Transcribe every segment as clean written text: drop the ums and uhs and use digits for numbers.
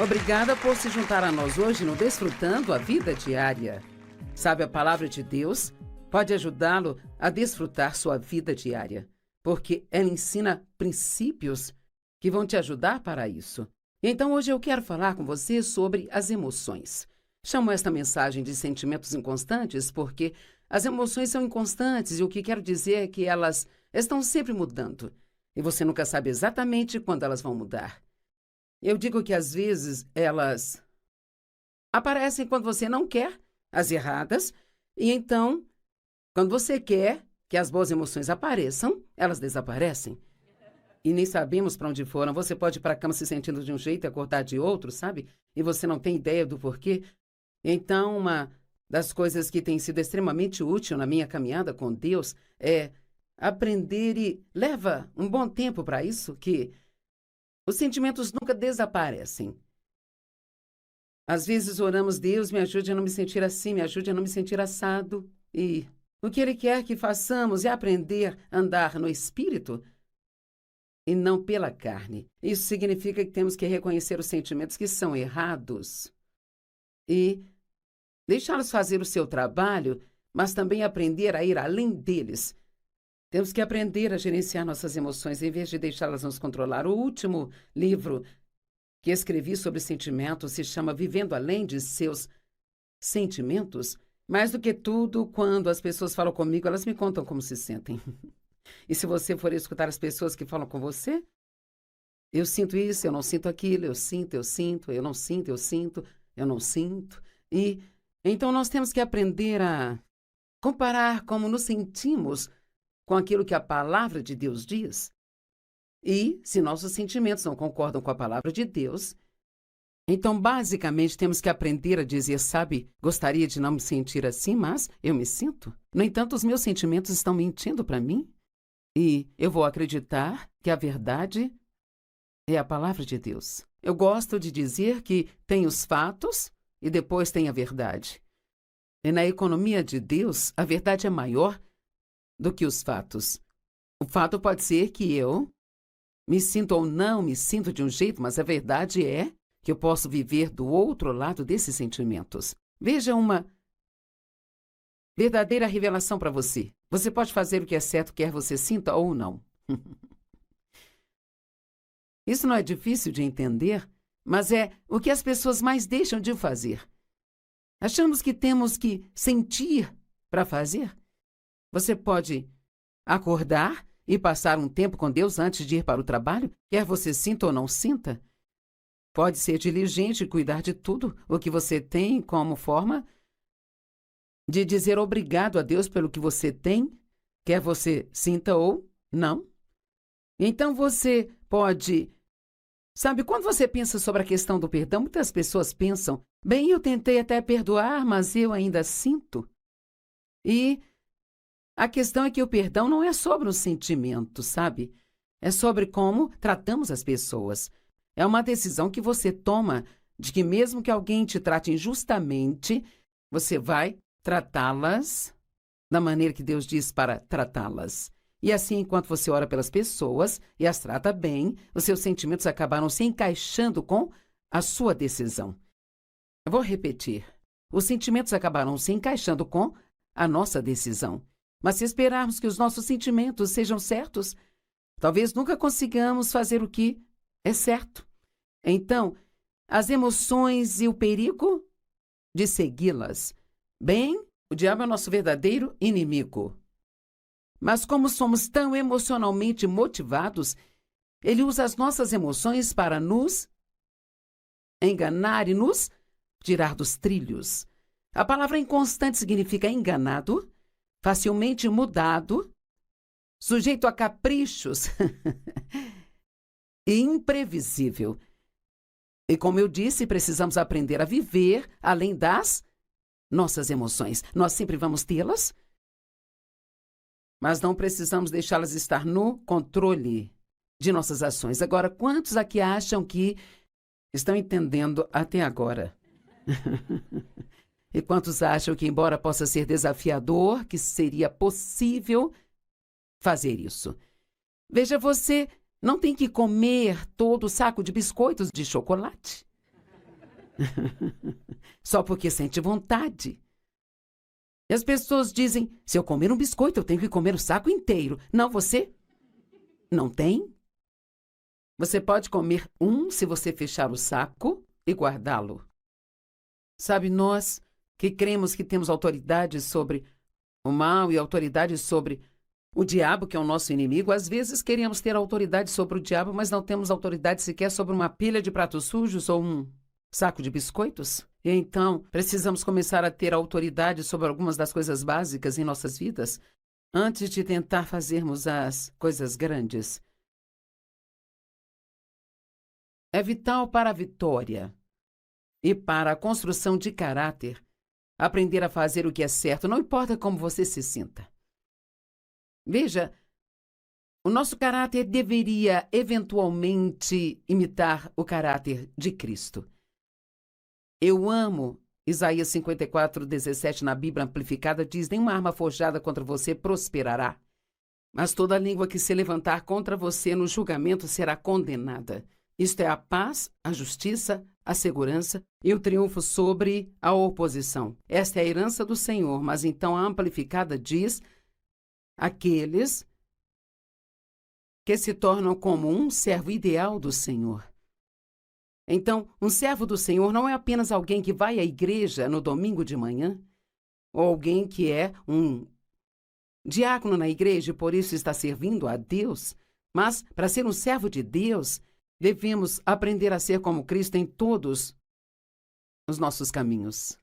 Obrigada por se juntar a nós hoje no Desfrutando a Vida Diária. Sabe, a palavra de Deus pode ajudá-lo a desfrutar sua vida diária, porque ela ensina princípios que vão te ajudar para isso. Então, hoje eu quero falar com você sobre as emoções. Chamo esta mensagem de sentimentos inconstantes porque as emoções são inconstantes e o que quero dizer é que elas estão sempre mudando e você nunca sabe exatamente quando elas vão mudar. Eu digo que às vezes elas aparecem quando você não quer, as erradas, e então, quando você quer que as boas emoções apareçam, elas desaparecem. E nem sabemos para onde foram. Você pode ir para a cama se sentindo de um jeito e acordar de outro, sabe? E você não tem ideia do porquê. Então, uma das coisas que tem sido extremamente útil na minha caminhada com Deus é aprender, e leva um bom tempo para isso, que os sentimentos nunca desaparecem. Às vezes oramos: Deus, me ajude a não me sentir assim, me ajude a não me sentir assado. E o que Ele quer que façamos é aprender a andar no Espírito e não pela carne. Isso significa que temos que reconhecer os sentimentos que são errados e deixá-los fazer o seu trabalho, mas também aprender a ir além deles. Temos que aprender a gerenciar nossas emoções em vez de deixá-las nos controlar. O último livro que escrevi sobre sentimentos se chama Vivendo Além de Seus Sentimentos. Mais do que tudo, quando as pessoas falam comigo, elas me contam como se sentem. E se você for escutar as pessoas que falam com você, eu sinto isso, eu não sinto aquilo, eu sinto, eu não sinto, eu sinto, eu não sinto. E então nós temos que aprender a comparar como nos sentimos com aquilo que a palavra de Deus diz. E, se nossos sentimentos não concordam com a palavra de Deus, então, basicamente, temos que aprender a dizer, sabe, gostaria de não me sentir assim, mas eu me sinto. No entanto, os meus sentimentos estão mentindo para mim. E eu vou acreditar que a verdade é a palavra de Deus. Eu gosto de dizer que tem os fatos e depois tem a verdade. E na economia de Deus, a verdade é maior do que os fatos. O fato pode ser que eu me sinto ou não me sinto de um jeito, mas a verdade é que eu posso viver do outro lado desses sentimentos. Veja uma verdadeira revelação para você. Você pode fazer o que é certo, quer você sinta ou não. Isso não é difícil de entender, mas é o que as pessoas mais deixam de fazer. Achamos que temos que sentir para fazer. Você pode acordar e passar um tempo com Deus antes de ir para o trabalho, quer você sinta ou não sinta. Pode ser diligente e cuidar de tudo o que você tem como forma de dizer obrigado a Deus pelo que você tem, quer você sinta ou não. Então você pode... Sabe, quando você pensa sobre a questão do perdão, muitas pessoas pensam, bem, eu tentei até perdoar, mas eu ainda sinto. E a questão é que o perdão não é sobre o sentimento, sabe? É sobre como tratamos as pessoas. É uma decisão que você toma de que mesmo que alguém te trate injustamente, você vai tratá-las da maneira que Deus diz para tratá-las. E assim, enquanto você ora pelas pessoas e as trata bem, os seus sentimentos acabaram se encaixando com a sua decisão. Eu vou repetir. Os sentimentos acabaram se encaixando com a nossa decisão. Mas se esperarmos que os nossos sentimentos sejam certos, talvez nunca consigamos fazer o que é certo. Então, as emoções e o perigo de segui-las. Bem, o diabo é o nosso verdadeiro inimigo. Mas como somos tão emocionalmente motivados, ele usa as nossas emoções para nos enganar e nos tirar dos trilhos. A palavra inconstante significa enganado, facilmente mudado, sujeito a caprichos e imprevisível. E como eu disse, precisamos aprender a viver além das nossas emoções. Nós sempre vamos tê-las, mas não precisamos deixá-las estar no controle de nossas ações. Agora, quantos aqui acham que estão entendendo até agora? E quantos acham que, embora possa ser desafiador, que seria possível fazer isso? Veja, você não tem que comer todo o saco de biscoitos de chocolate. Só porque sente vontade. E as pessoas dizem, se eu comer um biscoito, eu tenho que comer o saco inteiro. Não, você não tem? Você pode comer um se você fechar o saco e guardá-lo. Sabe, nós que cremos que temos autoridade sobre o mal e autoridade sobre o diabo, que é o nosso inimigo, às vezes queremos ter autoridade sobre o diabo, mas não temos autoridade sequer sobre uma pilha de pratos sujos ou um saco de biscoitos. E então, precisamos começar a ter autoridade sobre algumas das coisas básicas em nossas vidas antes de tentar fazermos as coisas grandes. É vital para a vitória e para a construção de caráter aprender a fazer o que é certo, não importa como você se sinta. Veja, o nosso caráter deveria eventualmente imitar o caráter de Cristo. Eu amo Isaías 54:17 na Bíblia Amplificada, diz: nenhuma arma forjada contra você prosperará, mas toda língua que se levantar contra você no julgamento será condenada. Isto é a paz, a justiça, a segurança e o triunfo sobre a oposição. Esta é a herança do Senhor, mas então a Amplificada diz: aqueles que se tornam como um servo ideal do Senhor. Então, um servo do Senhor não é apenas alguém que vai à igreja no domingo de manhã, ou alguém que é um diácono na igreja e por isso está servindo a Deus, mas para ser um servo de Deus, devemos aprender a ser como Cristo em todos os nossos caminhos.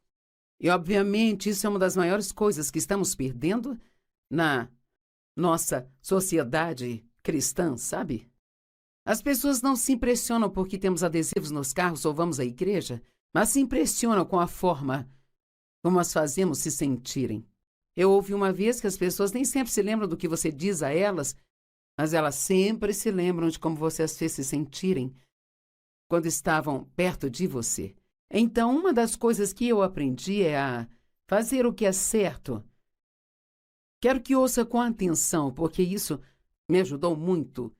E, obviamente, isso é uma das maiores coisas que estamos perdendo na nossa sociedade cristã, sabe? As pessoas não se impressionam porque temos adesivos nos carros ou vamos à igreja, mas se impressionam com a forma como as fazemos se sentirem. Eu ouvi uma vez que as pessoas nem sempre se lembram do que você diz a elas, mas elas sempre se lembram de como você as fez se sentirem quando estavam perto de você. Então, uma das coisas que eu aprendi é a fazer o que é certo. Quero que ouça com atenção, porque isso me ajudou muito.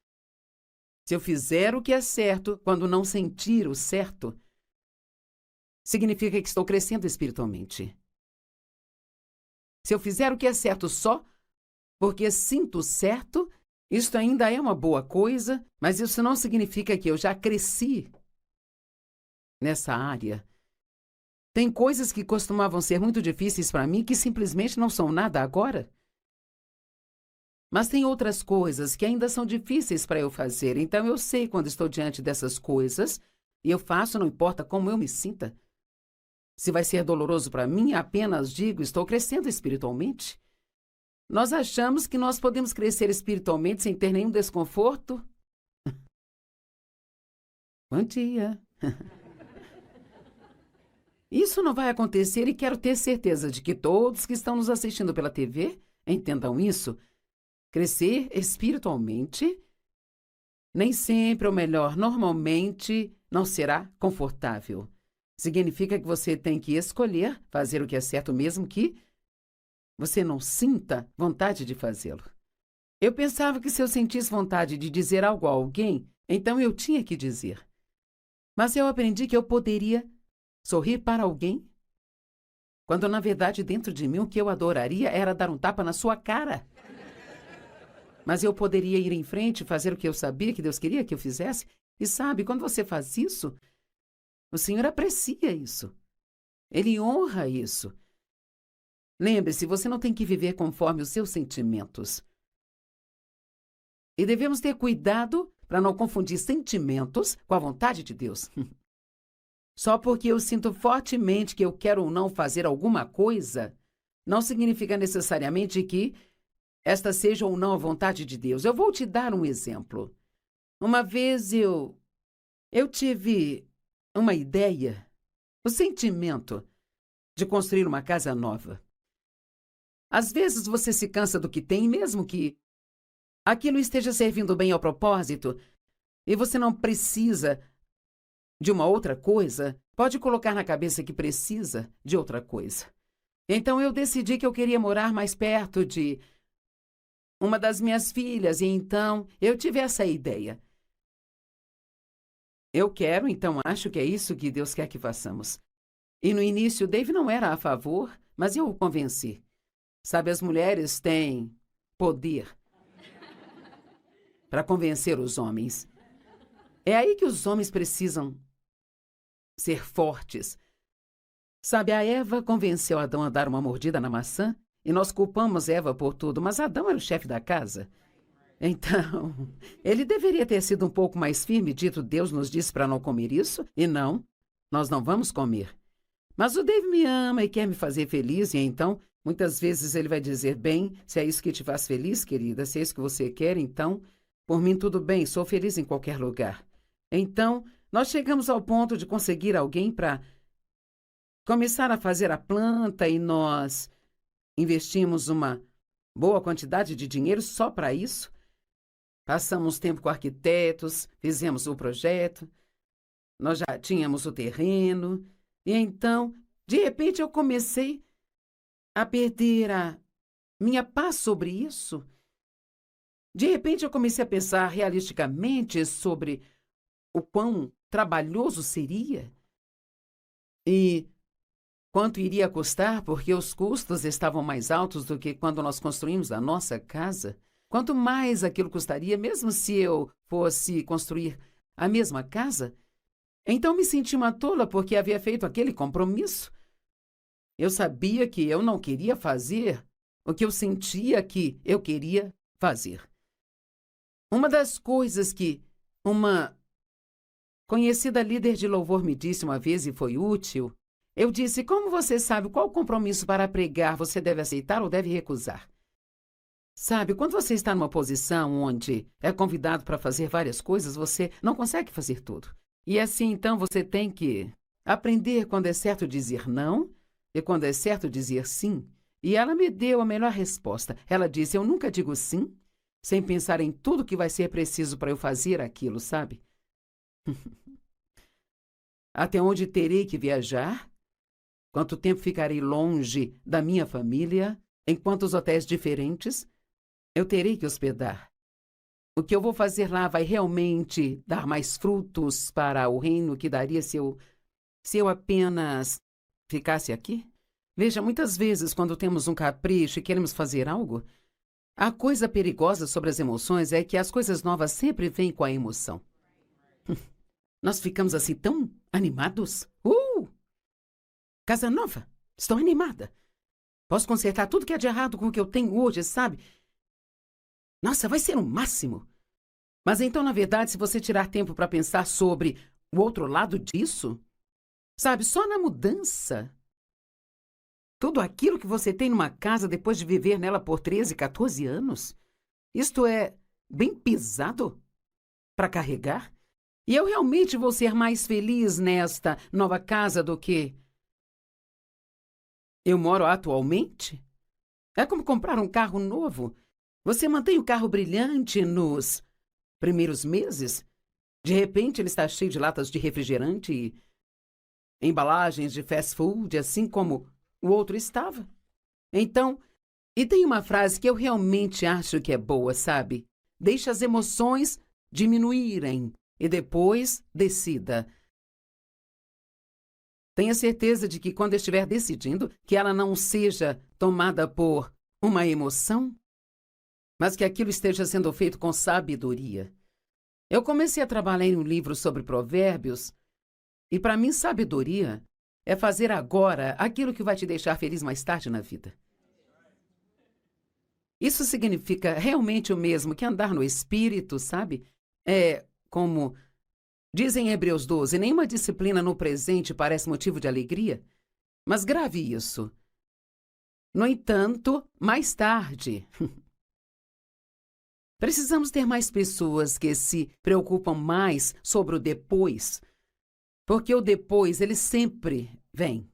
Se eu fizer o que é certo, quando não sentir o certo, significa que estou crescendo espiritualmente. Se eu fizer o que é certo só porque sinto certo, isto ainda é uma boa coisa, mas isso não significa que eu já cresci nessa área. Tem coisas que costumavam ser muito difíceis para mim que simplesmente não são nada agora. Mas tem outras coisas que ainda são difíceis para eu fazer, então eu sei quando estou diante dessas coisas e eu faço, não importa como eu me sinta. Se vai ser doloroso para mim, apenas digo, estou crescendo espiritualmente. Nós achamos que nós podemos crescer espiritualmente sem ter nenhum desconforto? Bom dia. Isso não vai acontecer e quero ter certeza de que todos que estão nos assistindo pela TV entendam isso. Crescer espiritualmente nem sempre, ou melhor, normalmente não será confortável. Significa que você tem que escolher fazer o que é certo mesmo que você não sinta vontade de fazê-lo. Eu pensava que se eu sentisse vontade de dizer algo a alguém, então eu tinha que dizer. Mas eu aprendi que eu poderia sorrir para alguém, quando na verdade dentro de mim o que eu adoraria era dar um tapa na sua cara. Mas eu poderia ir em frente e fazer o que eu sabia que Deus queria que eu fizesse. E sabe, quando você faz isso, o Senhor aprecia isso. Ele honra isso. Lembre-se, você não tem que viver conforme os seus sentimentos. E devemos ter cuidado para não confundir sentimentos com a vontade de Deus. Só porque eu sinto fortemente que eu quero ou não fazer alguma coisa, não significa necessariamente que esta seja ou não a vontade de Deus. Eu vou te dar um exemplo. Uma vez eu tive uma ideia, o sentimento de construir uma casa nova. Às vezes você se cansa do que tem, mesmo que aquilo esteja servindo bem ao propósito, e você não precisa de uma outra coisa, pode colocar na cabeça que precisa de outra coisa. Então eu decidi que eu queria morar mais perto de uma das minhas filhas, e então eu tive essa ideia. Eu quero, então acho que é isso que Deus quer que façamos. E no início, Dave não era a favor, mas eu o convenci. Sabe, as mulheres têm poder para convencer os homens. É aí que os homens precisam ser fortes. Sabe, a Eva convenceu Adão a dar uma mordida na maçã e nós culpamos Eva por tudo, mas Adão era o chefe da casa. Então, ele deveria ter sido um pouco mais firme, dito Deus nos disse para não comer isso, e não, nós não vamos comer. Mas o Dave me ama e quer me fazer feliz, e então, muitas vezes ele vai dizer, bem, se é isso que te faz feliz, querida, se é isso que você quer, então, por mim tudo bem, sou feliz em qualquer lugar. Então, nós chegamos ao ponto de conseguir alguém para começar a fazer a planta e nós investimos uma boa quantidade de dinheiro só para isso. Passamos tempo com arquitetos, fizemos o projeto, nós já tínhamos o terreno, e então, de repente, eu comecei a perder a minha paz sobre isso. De repente, eu comecei a pensar realisticamente sobre o quão trabalhoso seria e quanto iria custar, porque os custos estavam mais altos do que quando nós construímos a nossa casa. Quanto mais aquilo custaria, mesmo se eu fosse construir a mesma casa? Então me senti uma tola porque havia feito aquele compromisso. Eu sabia que eu não queria fazer o que eu sentia que eu queria fazer. Uma das coisas que uma conhecida líder de louvor me disse uma vez e foi útil, eu disse, como você sabe qual compromisso para pregar você deve aceitar ou deve recusar? Sabe, quando você está numa posição onde é convidado para fazer várias coisas, você não consegue fazer tudo. E assim, então, você tem que aprender quando é certo dizer não e quando é certo dizer sim. E ela me deu a melhor resposta. Ela disse, eu nunca digo sim, sem pensar em tudo que vai ser preciso para eu fazer aquilo, sabe? Até onde terei que viajar? Quanto tempo ficarei longe da minha família? Em quantos hotéis diferentes eu terei que hospedar? O que eu vou fazer lá vai realmente dar mais frutos para o reino que daria se eu apenas ficasse aqui? Veja, muitas vezes, quando temos um capricho e queremos fazer algo, a coisa perigosa sobre as emoções é que as coisas novas sempre vêm com a emoção. Nós ficamos assim tão animados. Casa nova, estou animada. Posso consertar tudo que é de errado com o que eu tenho hoje, sabe? Nossa, vai ser o máximo. Mas então, na verdade, se você tirar tempo para pensar sobre o outro lado disso, sabe, só na mudança, tudo aquilo que você tem numa casa depois de viver nela por 13, 14 anos, isto é bem pesado para carregar. E eu realmente vou ser mais feliz nesta nova casa do que eu moro atualmente? É como comprar um carro novo. Você mantém o carro brilhante nos primeiros meses. De repente, ele está cheio de latas de refrigerante e embalagens de fast food, assim como o outro estava. Então, e tem uma frase que eu realmente acho que é boa, sabe? Deixe as emoções diminuírem e depois decida. Tenha certeza de que quando estiver decidindo, que ela não seja tomada por uma emoção, mas que aquilo esteja sendo feito com sabedoria. Eu comecei a trabalhar em um livro sobre provérbios, e para mim sabedoria é fazer agora aquilo que vai te deixar feliz mais tarde na vida. Isso significa realmente o mesmo que andar no espírito, sabe? É como dizem em Hebreus 12, nenhuma disciplina no presente parece motivo de alegria, mas grave isso. No entanto, mais tarde, precisamos ter mais pessoas que se preocupam mais sobre o depois, porque o depois, ele sempre vem.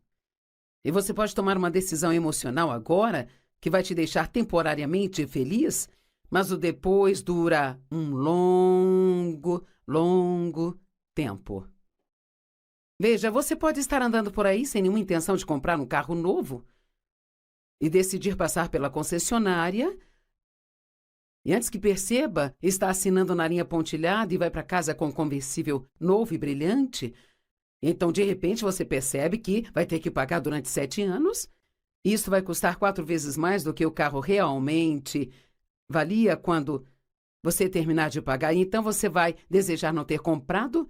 E você pode tomar uma decisão emocional agora que vai te deixar temporariamente feliz, mas o depois dura um longo tempo. Veja, você pode estar andando por aí sem nenhuma intenção de comprar um carro novo e decidir passar pela concessionária E antes que perceba, está assinando na linha pontilhada e vai para casa com um conversível novo e brilhante. Então, de repente, você percebe que vai ter que pagar durante 7 anos. Isso vai custar 4 vezes mais do que o carro realmente valia quando você terminar de pagar. E então você vai desejar não ter comprado.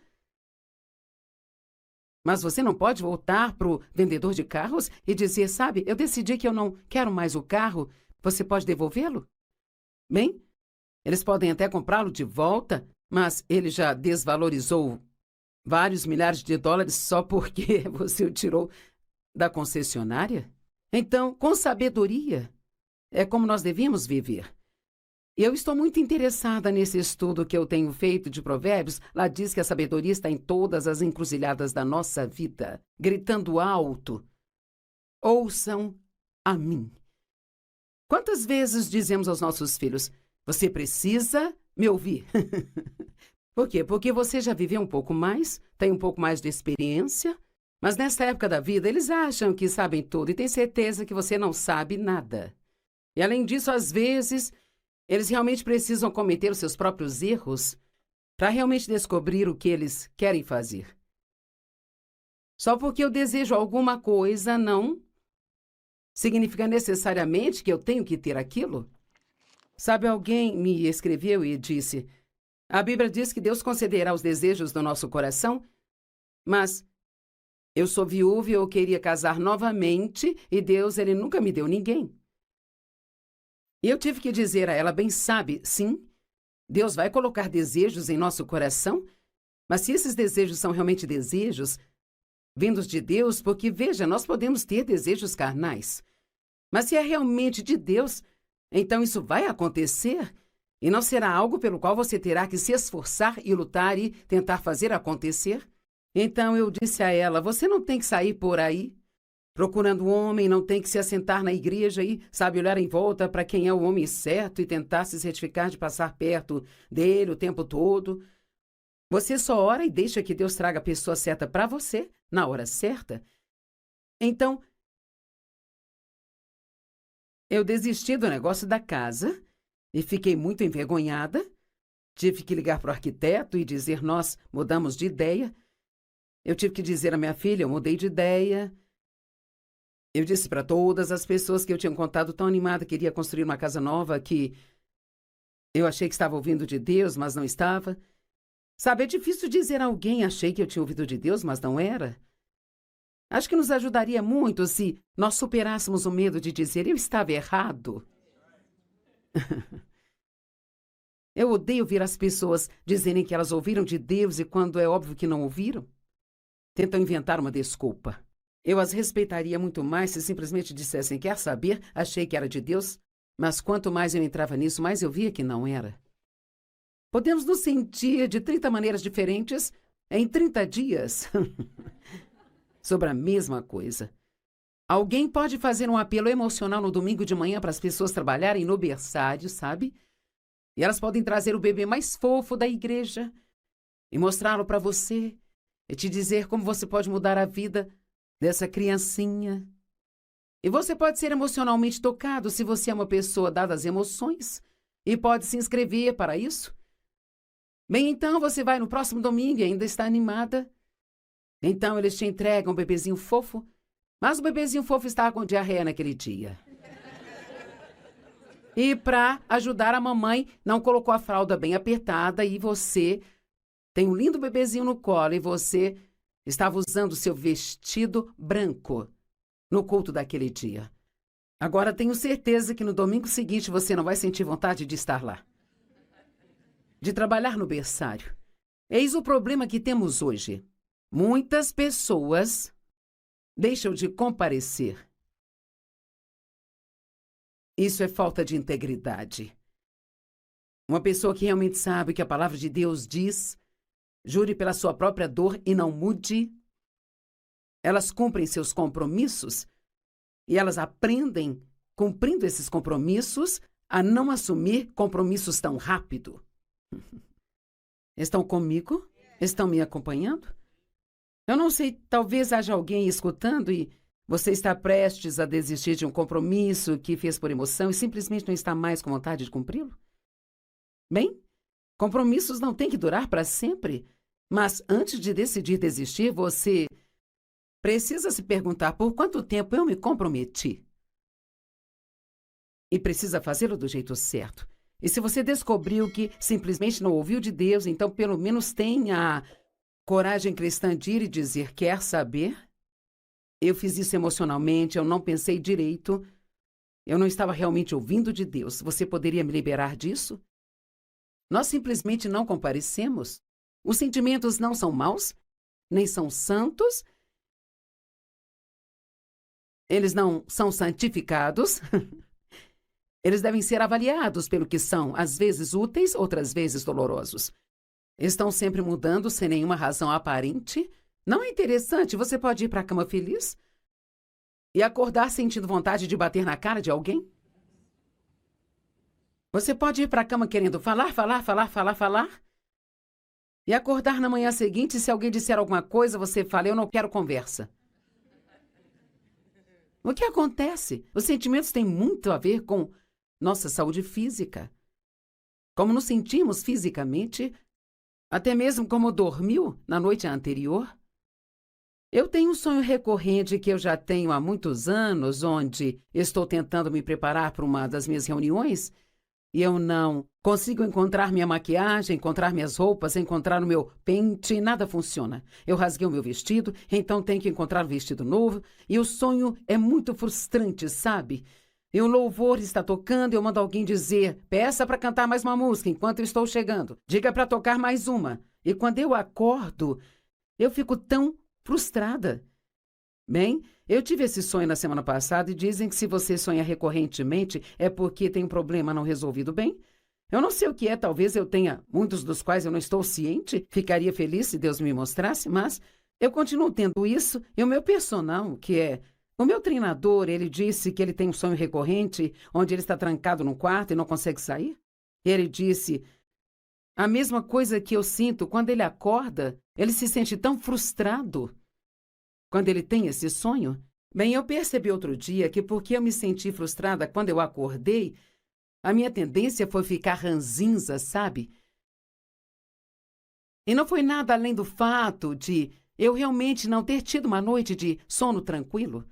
Mas você não pode voltar para o vendedor de carros e dizer, sabe, eu decidi que eu não quero mais o carro. Você pode devolvê-lo? Bem, eles podem até comprá-lo de volta, mas ele já desvalorizou vários milhares de dólares só porque você o tirou da concessionária? Então, com sabedoria, é como nós devíamos viver. Eu estou muito interessada nesse estudo que eu tenho feito de Provérbios. Lá diz que a sabedoria está em todas as encruzilhadas da nossa vida, gritando alto: ouçam a mim. Quantas vezes dizemos aos nossos filhos, você precisa me ouvir? Por quê? Porque você já viveu um pouco mais, tem um pouco mais de experiência, mas nessa época da vida eles acham que sabem tudo e têm certeza que você não sabe nada. E além disso, às vezes, eles realmente precisam cometer os seus próprios erros para realmente descobrir o que eles querem fazer. Só porque eu desejo alguma coisa não significa necessariamente que eu tenho que ter aquilo. Sabe, alguém me escreveu e disse, a Bíblia diz que Deus concederá os desejos do nosso coração, mas eu sou viúva e eu queria casar novamente e Deus, ele nunca me deu ninguém. E eu tive que dizer a ela, bem sabe, sim, Deus vai colocar desejos em nosso coração, mas se esses desejos são realmente desejos vindos de Deus, porque, veja, nós podemos ter desejos carnais, mas se é realmente de Deus, então isso vai acontecer e não será algo pelo qual você terá que se esforçar e lutar e tentar fazer acontecer. Então eu disse a ela, você não tem que sair por aí procurando um homem, não tem que se assentar na igreja e, sabe, olhar em volta para quem é o homem certo e tentar se certificar de passar perto dele o tempo todo. Você só ora e deixa que Deus traga a pessoa certa para você, na hora certa. Então, eu desisti do negócio da casa e fiquei muito envergonhada. Tive que ligar para o arquiteto e dizer, nós mudamos de ideia. Eu tive que dizer à minha filha, eu mudei de ideia. Eu disse para todas as pessoas que eu tinha contado tão animada que iria construir uma casa nova que eu achei que estava ouvindo de Deus, mas não estava. Sabe, é difícil dizer a alguém, achei que eu tinha ouvido de Deus, mas não era. Acho que nos ajudaria muito se nós superássemos o medo de dizer, eu estava errado. Eu odeio ouvir as pessoas dizerem que elas ouviram de Deus e quando é óbvio que não ouviram, tentam inventar uma desculpa. Eu as respeitaria muito mais se simplesmente dissessem, quer saber, achei que era de Deus, mas quanto mais eu entrava nisso, mais eu via que não era. Podemos nos sentir de 30 maneiras diferentes em 30 dias sobre a mesma coisa. Alguém pode fazer um apelo emocional no domingo de manhã para as pessoas trabalharem no berçário, sabe? E elas podem trazer o bebê mais fofo da igreja e mostrá-lo para você e te dizer como você pode mudar a vida dessa criancinha. E você pode ser emocionalmente tocado se você é uma pessoa dada às emoções e pode se inscrever para isso. Bem, então você vai no próximo domingo e ainda está animada. Então eles te entregam um bebezinho fofo, mas o bebezinho fofo está com diarreia naquele dia. E para ajudar a mamãe, não colocou a fralda bem apertada e você tem um lindo bebezinho no colo e você estava usando seu vestido branco no culto daquele dia. Agora tenho certeza que no domingo seguinte você não vai sentir vontade de estar lá. De trabalhar no berçário. Eis o problema que temos hoje. Muitas pessoas deixam de comparecer. Isso é falta de integridade. Uma pessoa que realmente sabe o que a palavra de Deus diz, jure pela sua própria dor e não mude. Elas cumprem seus compromissos e elas aprendem, cumprindo esses compromissos, a não assumir compromissos tão rápido. Estão comigo? Estão me acompanhando? Eu não sei, talvez haja alguém escutando e você está prestes a desistir de um compromisso que fez por emoção e simplesmente não está mais com vontade de cumpri-lo? Bem, compromissos não têm que durar para sempre, mas antes de decidir desistir, você precisa se perguntar por quanto tempo eu me comprometi. E precisa fazê-lo do jeito certo. E se você descobriu que simplesmente não ouviu de Deus, então pelo menos tenha a coragem cristã de ir e dizer: quer saber? Eu fiz isso emocionalmente, eu não pensei direito, eu não estava realmente ouvindo de Deus. Você poderia me liberar disso? Nós simplesmente não comparecemos. Os sentimentos não são maus, nem são santos. Eles não são santificados. Eles devem ser avaliados pelo que são, às vezes úteis, outras vezes dolorosos. Estão sempre mudando sem nenhuma razão aparente. Não é interessante? Você pode ir para a cama feliz e acordar sentindo vontade de bater na cara de alguém? Você pode ir para a cama querendo falar e acordar na manhã seguinte, se alguém disser alguma coisa, você fala: eu não quero conversa. O que acontece? Os sentimentos têm muito a ver com nossa saúde física. Como nos sentimos fisicamente, até mesmo como dormiu na noite anterior. Eu tenho um sonho recorrente que eu já tenho há muitos anos, onde estou tentando me preparar para uma das minhas reuniões e eu não consigo encontrar minha maquiagem, encontrar minhas roupas, encontrar o meu pente, nada funciona. Eu rasguei o meu vestido, então tenho que encontrar um vestido novo e o sonho é muito frustrante, sabe? E o louvor está tocando, eu mando alguém dizer: peça para cantar mais uma música enquanto eu estou chegando. Diga para tocar mais uma. E quando eu acordo, eu fico tão frustrada. Bem, eu tive esse sonho na semana passada e dizem que se você sonha recorrentemente é porque tem um problema não resolvido bem. Eu não sei o que é, talvez eu tenha muitos dos quais eu não estou ciente. Ficaria feliz se Deus me mostrasse, mas eu continuo tendo isso. E o meu personal, que é o meu treinador, ele disse que ele tem um sonho recorrente onde ele está trancado num quarto e não consegue sair. Ele disse a mesma coisa que eu sinto quando ele acorda. Ele se sente tão frustrado quando ele tem esse sonho. Bem, eu percebi outro dia que porque eu me senti frustrada quando eu acordei, a minha tendência foi ficar ranzinza, sabe? E não foi nada além do fato de eu realmente não ter tido uma noite de sono tranquilo.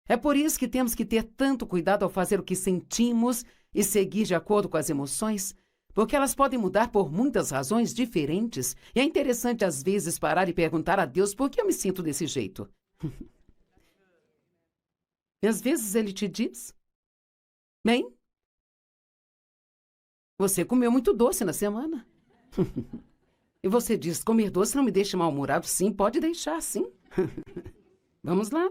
É por isso que temos que ter tanto cuidado ao fazer o que sentimos e seguir de acordo com as emoções, porque elas podem mudar por muitas razões diferentes. E é interessante, às vezes, parar e perguntar a Deus por que eu me sinto desse jeito. E às vezes ele te diz: bem, você comeu muito doce na semana. E você diz: comer doce não me deixa mal-humorado. Sim, pode deixar, sim. Vamos lá.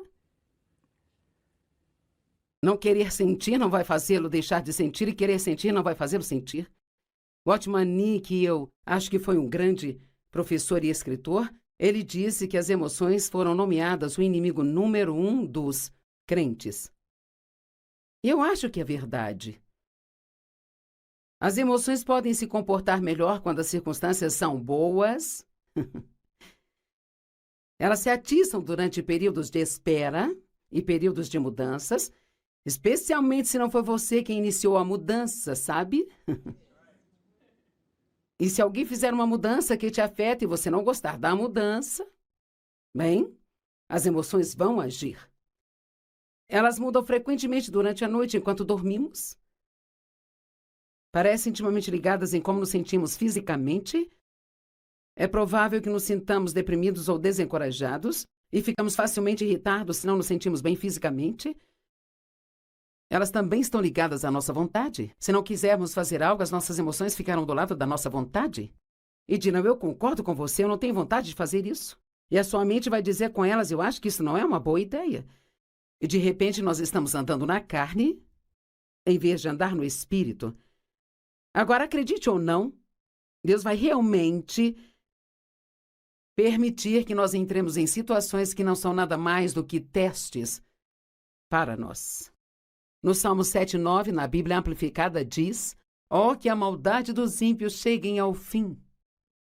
Não querer sentir não vai fazê-lo deixar de sentir, e querer sentir não vai fazê-lo sentir. Watchman Nee, que eu acho que foi um grande professor e escritor, ele disse que as emoções foram nomeadas o inimigo número 1 dos crentes. E eu acho que é verdade. As emoções podem se comportar melhor quando as circunstâncias são boas. Elas se atiçam durante períodos de espera e períodos de mudanças, especialmente se não foi você quem iniciou a mudança, sabe? E se alguém fizer uma mudança que te afeta e você não gostar da mudança, bem, as emoções vão agir. Elas mudam frequentemente durante a noite enquanto dormimos. Parecem intimamente ligadas em como nos sentimos fisicamente. É provável que nos sintamos deprimidos ou desencorajados e ficamos facilmente irritados se não nos sentimos bem fisicamente. Elas também estão ligadas à nossa vontade. Se não quisermos fazer algo, as nossas emoções ficarão do lado da nossa vontade. E dirão: eu concordo com você, eu não tenho vontade de fazer isso. E a sua mente vai dizer com elas: eu acho que isso não é uma boa ideia. E de repente nós estamos andando na carne, em vez de andar no espírito. Agora, acredite ou não, Deus vai realmente permitir que nós entremos em situações que não são nada mais do que testes para nós. No Salmo 7:9, na Bíblia Amplificada, diz: ó, que a maldade dos ímpios cheguem ao fim,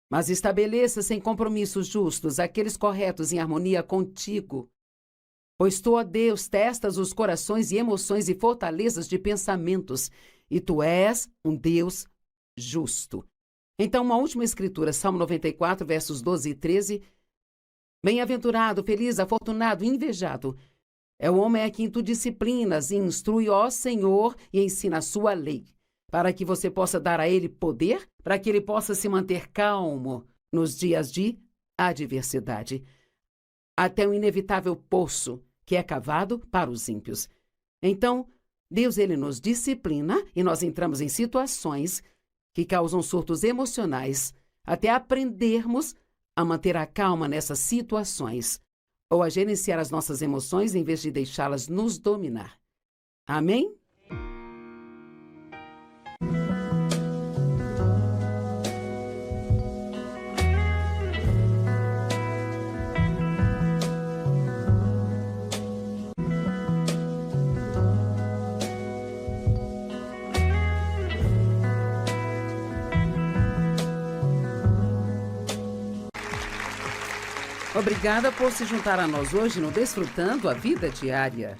mas estabeleça sem compromissos justos aqueles corretos em harmonia contigo. Pois tu, ó Deus, testas os corações e emoções e fortalezas de pensamentos, e tu és um Deus justo. Então, uma última escritura, Salmo 94, versos 12 e 13. Bem-aventurado, feliz, afortunado, invejado é o homem a quem tu disciplinas e instrui, ó Senhor, e ensina a sua lei, para que você possa dar a ele poder, para que ele possa se manter calmo nos dias de adversidade, até o inevitável poço que é cavado para os ímpios. Então, Deus, ele nos disciplina e nós entramos em situações que causam surtos emocionais, até aprendermos a manter a calma nessas situações, ou a gerenciar as nossas emoções em vez de deixá-las nos dominar. Amém? Obrigada por se juntar a nós hoje no Desfrutando a Vida Diária.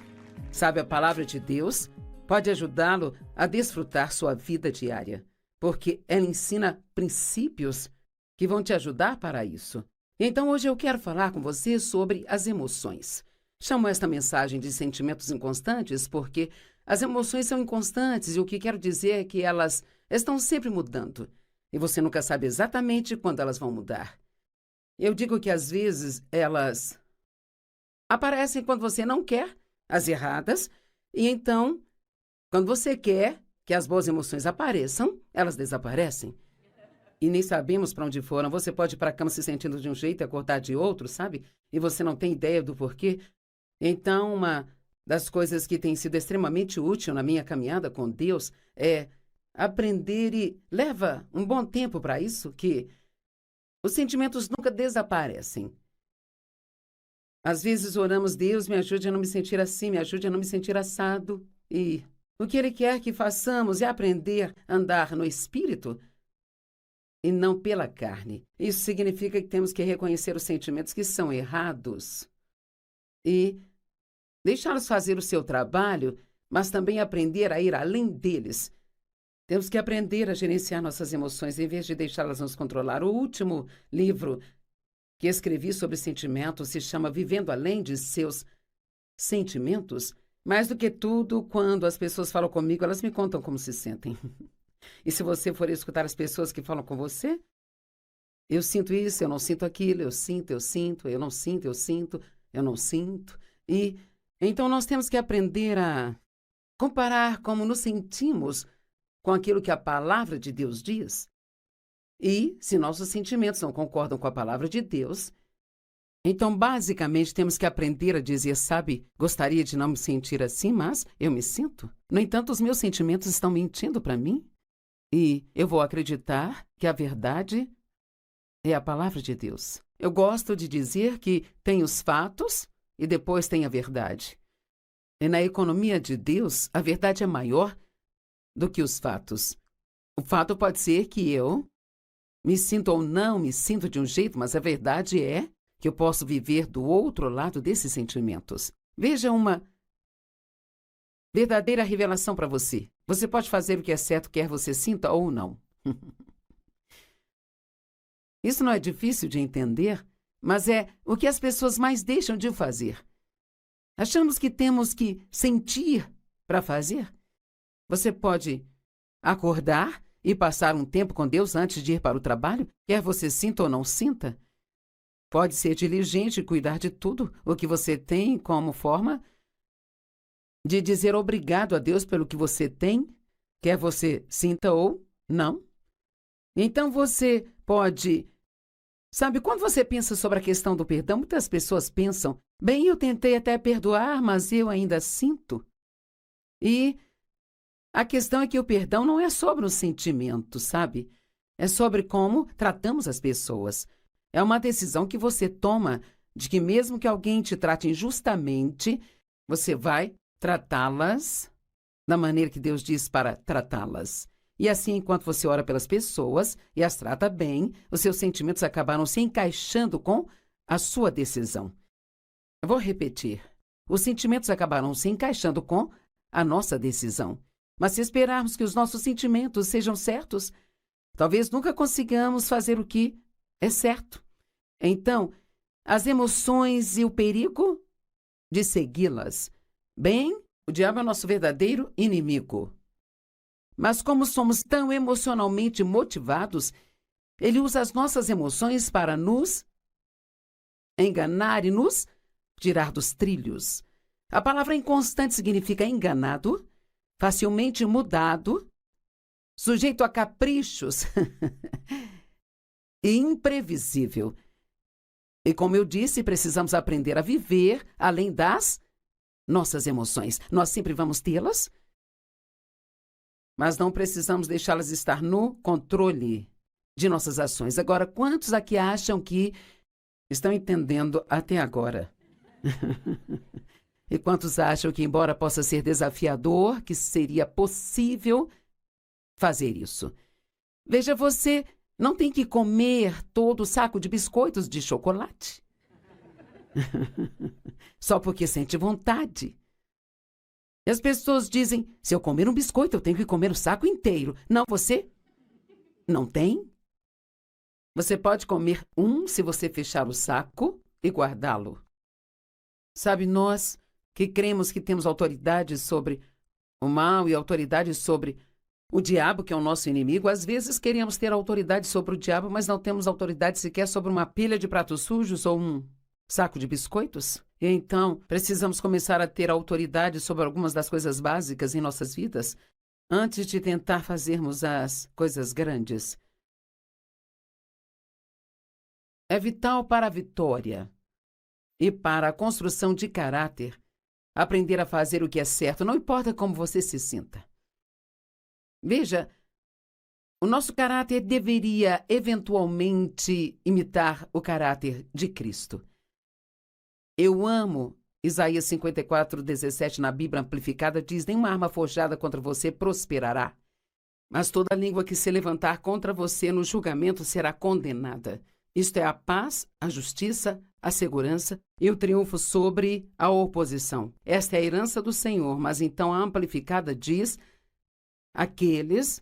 Sabe, a palavra de Deus pode ajudá-lo a desfrutar sua vida diária, porque ela ensina princípios que vão te ajudar para isso. Então, hoje eu quero falar com você sobre as emoções. Chamo esta mensagem de sentimentos inconstantes porque as emoções são inconstantes e o que quero dizer é que elas estão sempre mudando e você nunca sabe exatamente quando elas vão mudar. Eu digo que às vezes elas aparecem quando você não quer, as erradas, e então, quando você quer que as boas emoções apareçam, elas desaparecem. E nem sabemos para onde foram. Você pode ir para a cama se sentindo de um jeito e acordar de outro, sabe? E você não tem ideia do porquê. Então, uma das coisas que tem sido extremamente útil na minha caminhada com Deus é aprender, e leva um bom tempo para isso, que os sentimentos nunca desaparecem. Às vezes oramos, Deus, me ajude a não me sentir assim, me ajude a não me sentir assado. E o que Ele quer que façamos é aprender a andar no Espírito e não pela carne. Isso significa que temos que reconhecer os sentimentos que são errados e deixá-los fazer o seu trabalho, mas também aprender a ir além deles. Temos que aprender a gerenciar nossas emoções em vez de deixá-las nos controlar. O último livro que escrevi sobre sentimentos se chama Vivendo Além de Seus Sentimentos. Mais do que tudo, quando as pessoas falam comigo, elas me contam como se sentem. E se você for escutar as pessoas que falam com você, eu sinto isso, eu não sinto aquilo, eu sinto, eu não sinto, eu sinto, eu não sinto. E então nós temos que aprender a comparar como nos sentimos com aquilo que a palavra de Deus diz. E, se nossos sentimentos não concordam com a palavra de Deus, então, basicamente, temos que aprender a dizer, sabe, gostaria de não me sentir assim, mas eu me sinto. No entanto, os meus sentimentos estão mentindo para mim. E eu vou acreditar que a verdade é a palavra de Deus. Eu gosto de dizer que tem os fatos e depois tem a verdade. E na economia de Deus, a verdade é maior do que os fatos. O fato pode ser que eu me sinto ou não me sinto de um jeito, mas a verdade é que eu posso viver do outro lado desses sentimentos. Veja uma verdadeira revelação para você. Você pode fazer o que é certo, quer você sinta ou não. Isso não é difícil de entender, mas é o que as pessoas mais deixam de fazer. Achamos que temos que sentir para fazer. Você pode acordar e passar um tempo com Deus antes de ir para o trabalho, quer você sinta ou não sinta. Pode ser diligente e cuidar de tudo o que você tem como forma de dizer obrigado a Deus pelo que você tem, quer você sinta ou não. Então você pode... Sabe, quando você pensa sobre a questão do perdão, muitas pessoas pensam, bem, eu tentei até perdoar, mas eu ainda sinto. E a questão é que o perdão não é sobre o sentimento, sabe? É sobre como tratamos as pessoas. É uma decisão que você toma de que mesmo que alguém te trate injustamente, você vai tratá-las da maneira que Deus diz para tratá-las. E assim, enquanto você ora pelas pessoas e as trata bem, os seus sentimentos acabaram se encaixando com a sua decisão. Eu vou repetir. Os sentimentos acabaram se encaixando com a nossa decisão. Mas se esperarmos que os nossos sentimentos sejam certos, Talvez nunca consigamos fazer o que é certo. Então, as emoções e o perigo de segui-las. Bem, o diabo é o nosso verdadeiro inimigo. Mas como somos tão emocionalmente motivados, ele usa as nossas emoções para nos enganar e nos tirar dos trilhos. A palavra inconstante significa enganado, facilmente mudado, sujeito a caprichos e imprevisível. E como eu disse, precisamos aprender a viver além das nossas emoções. Nós sempre vamos tê-las, mas não precisamos deixá-las estar no controle de nossas ações. Agora, quantos aqui acham que estão entendendo até agora? E quantos acham que, embora possa ser desafiador, que seria possível fazer isso? Veja, você não tem que comer todo o saco de biscoitos de chocolate. Só porque sente vontade. E as pessoas dizem, se eu comer um biscoito, eu tenho que comer o saco inteiro. Não, você não tem. Você pode comer um se você fechar o saco e guardá-lo. Sabe, nós que cremos que temos autoridade sobre o mal e autoridade sobre o diabo, que é o nosso inimigo, às vezes queremos ter autoridade sobre o diabo, mas não temos autoridade sequer sobre uma pilha de pratos sujos ou um saco de biscoitos. E então, precisamos começar a ter autoridade sobre algumas das coisas básicas em nossas vidas antes de tentar fazermos as coisas grandes. É vital para a vitória e para a construção de caráter aprender a fazer o que é certo, não importa como você se sinta. Veja, o nosso caráter deveria eventualmente imitar o caráter de Cristo. Eu amo Isaías 54:17 na Bíblia Amplificada, diz: nenhuma arma forjada contra você prosperará, mas toda língua que se levantar contra você no julgamento será condenada. Isto é a paz, a justiça, a segurança e o triunfo sobre a oposição. Esta é a herança do Senhor, mas então a Amplificada diz: aqueles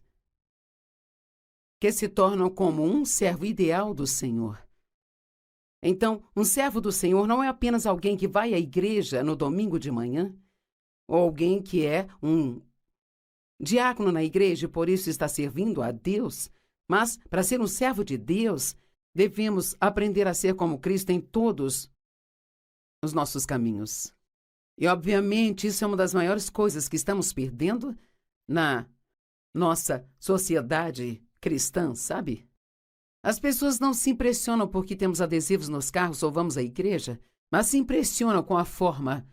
que se tornam como um servo ideal do Senhor. Então, um servo do Senhor não é apenas alguém que vai à igreja no domingo de manhã, ou alguém que é um diácono na igreja e por isso está servindo a Deus, mas para ser um servo de Deus, devemos aprender a ser como Cristo em todos os nossos caminhos. E, obviamente, isso é uma das maiores coisas que estamos perdendo na nossa sociedade cristã, sabe? As pessoas não se impressionam porque temos adesivos nos carros ou vamos à igreja, mas se impressionam com a forma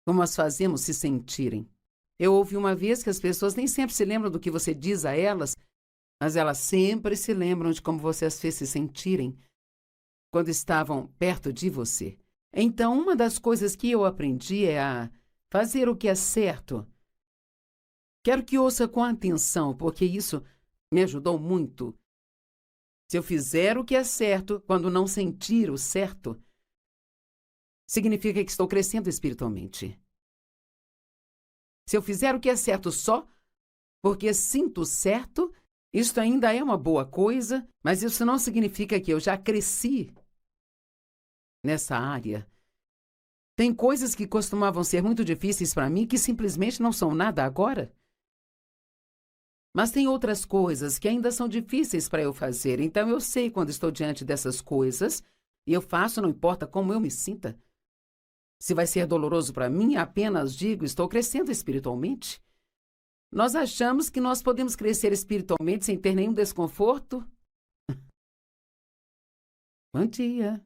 como as fazemos se sentirem. Eu ouvi uma vez que as pessoas nem sempre se lembram do que você diz a elas, mas elas sempre se lembram de como você as fez se sentirem quando estavam perto de você. Então, uma das coisas que eu aprendi é a fazer o que é certo. Quero que ouça com atenção, porque isso me ajudou muito. Se eu fizer o que é certo quando não sentir o certo, significa que estou crescendo espiritualmente. Se eu fizer o que é certo só porque sinto certo, isto ainda é uma boa coisa, mas isso não significa que eu já cresci nessa área. Tem coisas que costumavam ser muito difíceis para mim que simplesmente não são nada agora. Mas tem outras coisas que ainda são difíceis para eu fazer, então eu sei quando estou diante dessas coisas e eu faço, não importa como eu me sinta. Se vai ser doloroso para mim, apenas digo, estou crescendo espiritualmente. Nós achamos que nós podemos crescer espiritualmente sem ter nenhum desconforto? Bom dia.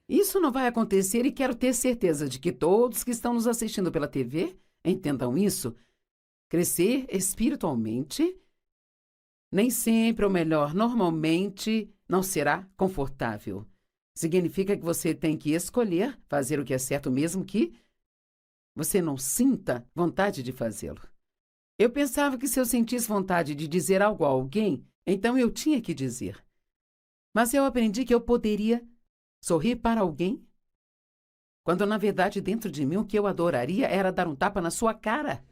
Isso não vai acontecer e quero ter certeza de que todos que estão nos assistindo pela TV entendam isso. Crescer espiritualmente nem sempre, ou melhor, normalmente não será confortável. Significa que você tem que escolher fazer o que é certo mesmo que você não sinta vontade de fazê-lo. Eu pensava que se eu sentisse vontade de dizer algo a alguém, então eu tinha que dizer. Mas eu aprendi que eu poderia sorrir para alguém, quando na verdade dentro de mim o que eu adoraria era dar um tapa na sua cara.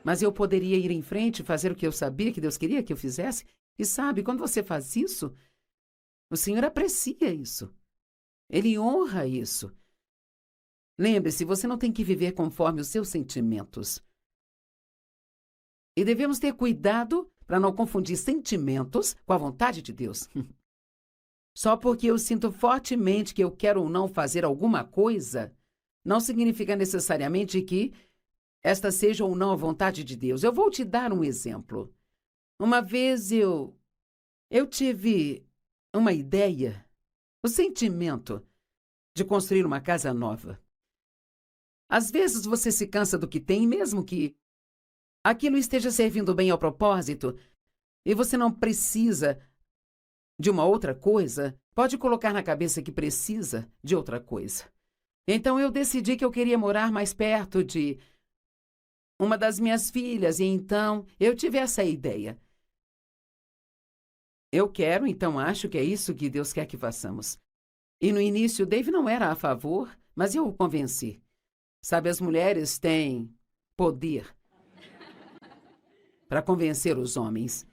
Mas eu poderia ir em frente e fazer o que eu sabia que Deus queria que eu fizesse. E sabe, quando você faz isso, o Senhor aprecia isso. Ele honra isso. Lembre-se, você não tem que viver conforme os seus sentimentos. E devemos ter cuidado para não confundir sentimentos com a vontade de Deus. Só porque eu sinto fortemente que eu quero ou não fazer alguma coisa, não significa necessariamente que esta seja ou não a vontade de Deus. Eu vou te dar um exemplo. Uma vez eu tive uma ideia, o sentimento de construir uma casa nova. Às vezes você se cansa do que tem, mesmo que aquilo esteja servindo bem ao propósito, e você não precisa de uma outra coisa, pode colocar na cabeça que precisa de outra coisa. Então eu decidi que eu queria morar mais perto de uma das minhas filhas, e então eu tive essa ideia. Eu quero, então acho que é isso que Deus quer que façamos. E no início, Dave não era a favor, mas eu o convenci. Sabe, as mulheres têm poder para convencer os homens.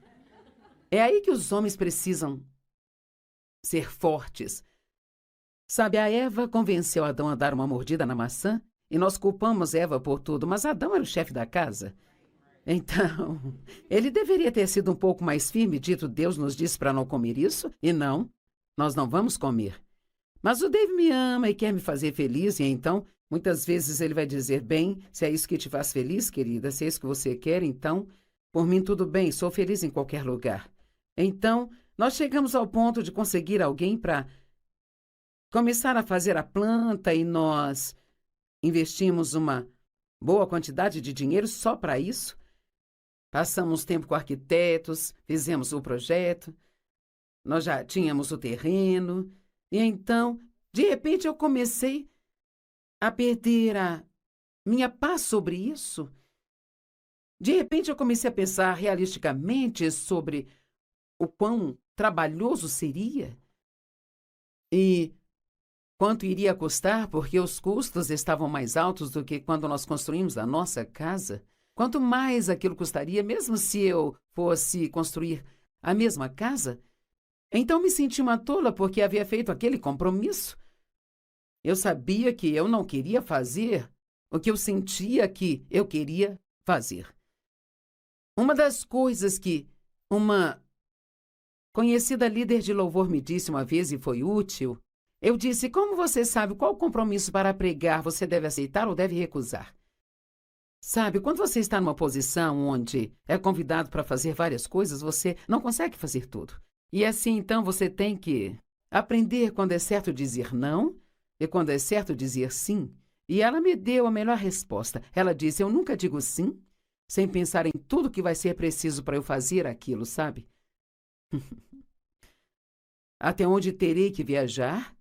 É aí que os homens precisam ser fortes. Sabe, a Eva convenceu Adão a dar uma mordida na maçã e nós culpamos Eva por tudo, mas Adão era o chefe da casa. Então, ele deveria ter sido um pouco mais firme, dito Deus nos disse para não comer isso, e não, nós não vamos comer. Mas o Dave me ama e quer me fazer feliz, e então, muitas vezes ele vai dizer, bem, se é isso que te faz feliz, querida, se é isso que você quer, então, por mim tudo bem, sou feliz em qualquer lugar. Então, nós chegamos ao ponto de conseguir alguém para começar a fazer a planta e nós investimos uma boa quantidade de dinheiro só para isso. Passamos tempo com arquitetos, fizemos o projeto, nós já tínhamos o terreno, e então, de repente, eu comecei a perder a minha paz sobre isso. De repente, eu comecei a pensar realisticamente sobre o quão trabalhoso seria e quanto iria custar, porque os custos estavam mais altos do que quando nós construímos a nossa casa. Quanto mais aquilo custaria, mesmo se eu fosse construir a mesma casa? Então me senti uma tola porque havia feito aquele compromisso. Eu sabia que eu não queria fazer o que eu sentia que eu queria fazer. Uma das coisas que uma conhecida líder de louvor me disse uma vez e foi útil, eu disse, como você sabe qual compromisso para pregar você deve aceitar ou deve recusar? Sabe, quando você está numa posição onde é convidado para fazer várias coisas, você não consegue fazer tudo. E assim, então, você tem que aprender quando é certo dizer não e quando é certo dizer sim. E ela me deu a melhor resposta. Ela disse, eu nunca digo sim, sem pensar em tudo que vai ser preciso para eu fazer aquilo, sabe? Até onde terei que viajar?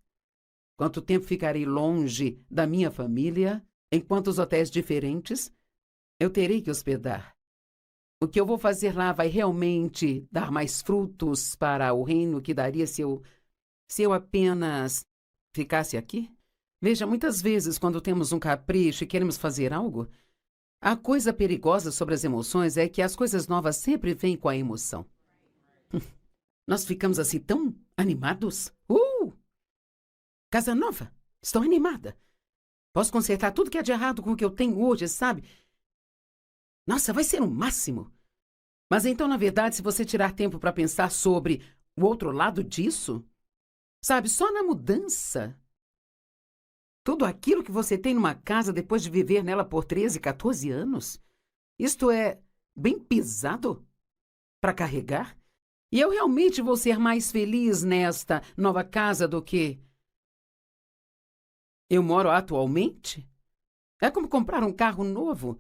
Quanto tempo ficarei longe da minha família? Em quantos hotéis diferentes eu terei que hospedar? O que eu vou fazer lá vai realmente dar mais frutos para o reino que daria se eu apenas ficasse aqui? Veja, muitas vezes, quando temos um capricho e queremos fazer algo, a coisa perigosa sobre as emoções é que as coisas novas sempre vêm com a emoção. Nós ficamos assim tão animados. Casa nova! Estou animada. Posso consertar tudo que é de errado com o que eu tenho hoje, sabe? Nossa, vai ser o máximo. Mas então, na verdade, se você tirar tempo para pensar sobre o outro lado disso, sabe, só na mudança. Tudo aquilo que você tem numa casa depois de viver nela por 13, 14 anos, isto é bem pesado para carregar. E eu realmente vou ser mais feliz nesta nova casa do que eu moro atualmente? É como comprar um carro novo.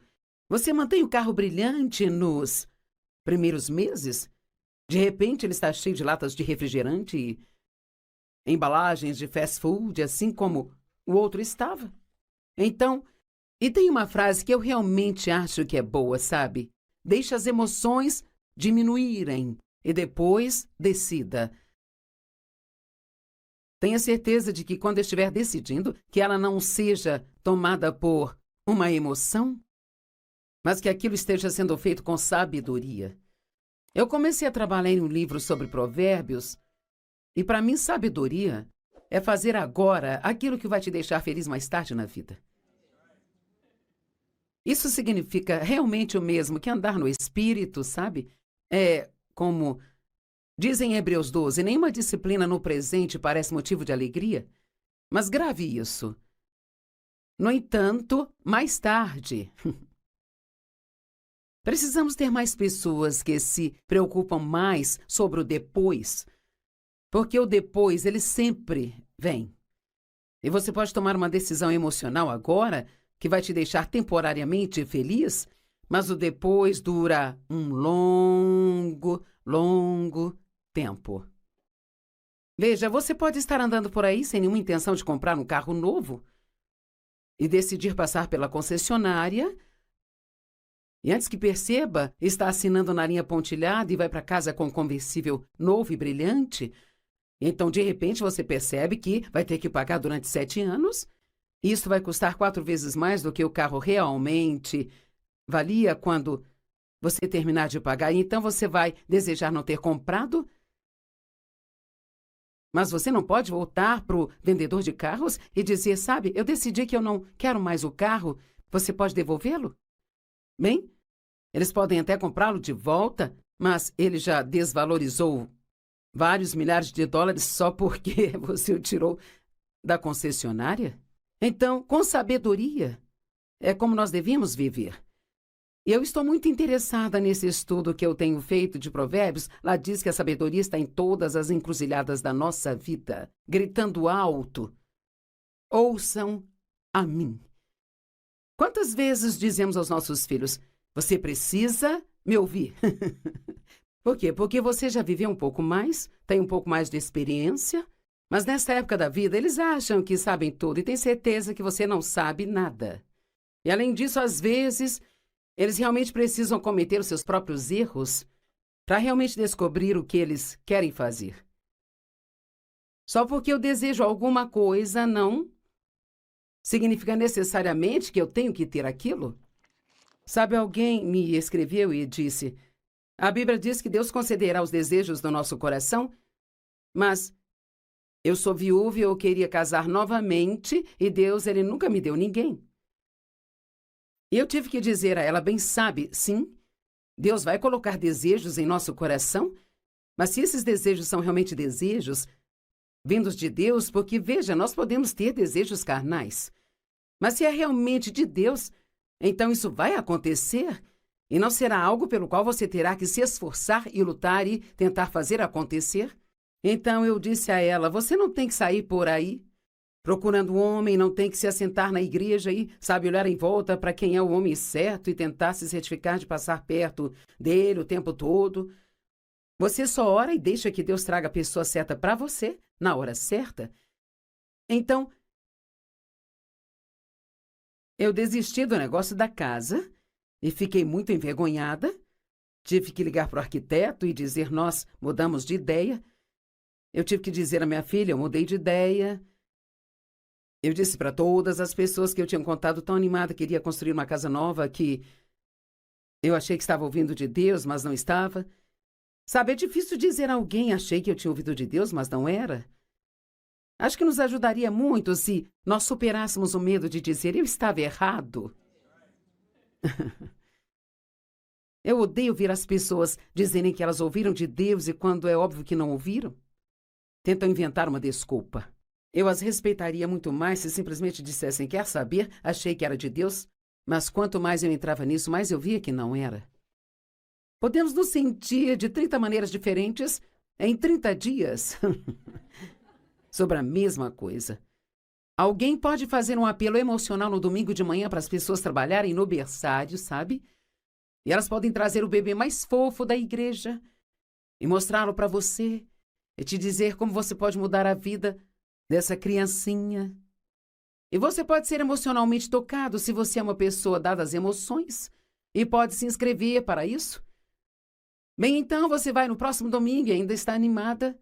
Você mantém o carro brilhante nos primeiros meses. De repente, ele está cheio de latas de refrigerante e embalagens de fast food, assim como o outro estava. Então, e tem uma frase que eu realmente acho que é boa, sabe? Deixe as emoções diminuírem e depois decida. Tenha certeza de que quando estiver decidindo, que ela não seja tomada por uma emoção, mas que aquilo esteja sendo feito com sabedoria. Eu comecei a trabalhar em um livro sobre provérbios, e para mim sabedoria é fazer agora aquilo que vai te deixar feliz mais tarde na vida. Isso significa realmente o mesmo que andar no Espírito, sabe? É como dizem em Hebreus 12, nenhuma disciplina no presente parece motivo de alegria, mas grave isso. No entanto, mais tarde, precisamos ter mais pessoas que se preocupam mais sobre o depois, porque o depois, ele sempre vem. E você pode tomar uma decisão emocional agora que vai te deixar temporariamente feliz, mas o depois dura um longo tempo. Veja, você pode estar andando por aí sem nenhuma intenção de comprar um carro novo e decidir passar pela concessionária e antes que perceba, está assinando na linha pontilhada e vai para casa com um conversível novo e brilhante. Então, de repente, você percebe que vai ter que pagar durante 7 anos. Isso vai custar 4 vezes mais do que o carro realmente valia quando você terminar de pagar. E então você vai desejar não ter comprado. Mas você não pode voltar para o vendedor de carros e dizer, sabe, eu decidi que eu não quero mais o carro. Você pode devolvê-lo? Bem, eles podem até comprá-lo de volta, mas ele já desvalorizou vários milhares de dólares só porque você o tirou da concessionária? Então, com sabedoria, é como nós devíamos viver. E eu estou muito interessada nesse estudo que eu tenho feito de Provérbios. Lá diz que a sabedoria está em todas as encruzilhadas da nossa vida, gritando alto: ouçam a mim. Quantas vezes dizemos aos nossos filhos, você precisa me ouvir? Por quê? Porque você já viveu um pouco mais, tem um pouco mais de experiência, mas nessa época da vida eles acham que sabem tudo e têm certeza que você não sabe nada. E além disso, às vezes, eles realmente precisam cometer os seus próprios erros para realmente descobrir o que eles querem fazer. Só porque eu desejo alguma coisa não significa necessariamente que eu tenho que ter aquilo? Sabe, alguém me escreveu e disse, a Bíblia diz que Deus concederá os desejos do nosso coração, mas eu sou viúva e eu queria casar novamente e Deus, ele nunca me deu ninguém. E eu tive que dizer a ela, bem sabe, sim, Deus vai colocar desejos em nosso coração, mas se esses desejos são realmente desejos vindos de Deus, porque, veja, nós podemos ter desejos carnais, mas se é realmente de Deus, então isso vai acontecer e não será algo pelo qual você terá que se esforçar e lutar e tentar fazer acontecer. Então eu disse a ela, você não tem que sair por aí procurando um homem, não tem que se assentar na igreja e, sabe, olhar em volta para quem é o homem certo e tentar se certificar de passar perto dele o tempo todo. Você só ora e deixa que Deus traga a pessoa certa para você, na hora certa. Então, eu desisti do negócio da casa e fiquei muito envergonhada. Tive que ligar para o arquiteto e dizer, nós mudamos de ideia. Eu tive que dizer à minha filha, eu mudei de ideia. Eu disse para todas as pessoas que eu tinha contado tão animada que queria construir uma casa nova que eu achei que estava ouvindo de Deus, mas não estava. Sabe, é difícil dizer a alguém, achei que eu tinha ouvido de Deus, mas não era. Acho que nos ajudaria muito se nós superássemos o medo de dizer, eu estava errado. Eu odeio ouvir as pessoas dizerem que elas ouviram de Deus e quando é óbvio que não ouviram, tentam inventar uma desculpa. Eu as respeitaria muito mais se simplesmente dissessem, quer saber, achei que era de Deus, mas quanto mais eu entrava nisso, mais eu via que não era. Podemos nos sentir de 30 maneiras diferentes em 30 dias sobre a mesma coisa. Alguém pode fazer um apelo emocional no domingo de manhã para as pessoas trabalharem no berçário, sabe? E elas podem trazer o bebê mais fofo da igreja e mostrá-lo para você e te dizer como você pode mudar a vida dessa criancinha. E você pode ser emocionalmente tocado se você é uma pessoa dada às emoções e pode se inscrever para isso. Bem, então você vai no próximo domingo e ainda está animada.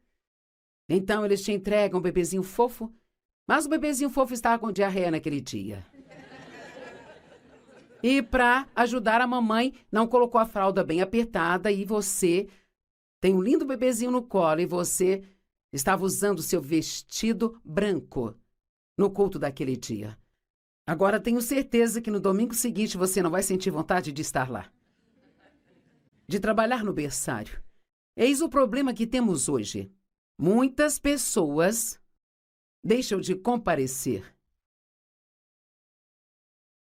Então eles te entregam um bebezinho fofo, mas o bebezinho fofo está com diarreia naquele dia. E para ajudar a mamãe, não colocou a fralda bem apertada e você tem um lindo bebezinho no colo e você estava usando seu vestido branco no culto daquele dia. Agora tenho certeza que no domingo seguinte você não vai sentir vontade de estar lá. De trabalhar no berçário. Eis o problema que temos hoje. Muitas pessoas deixam de comparecer.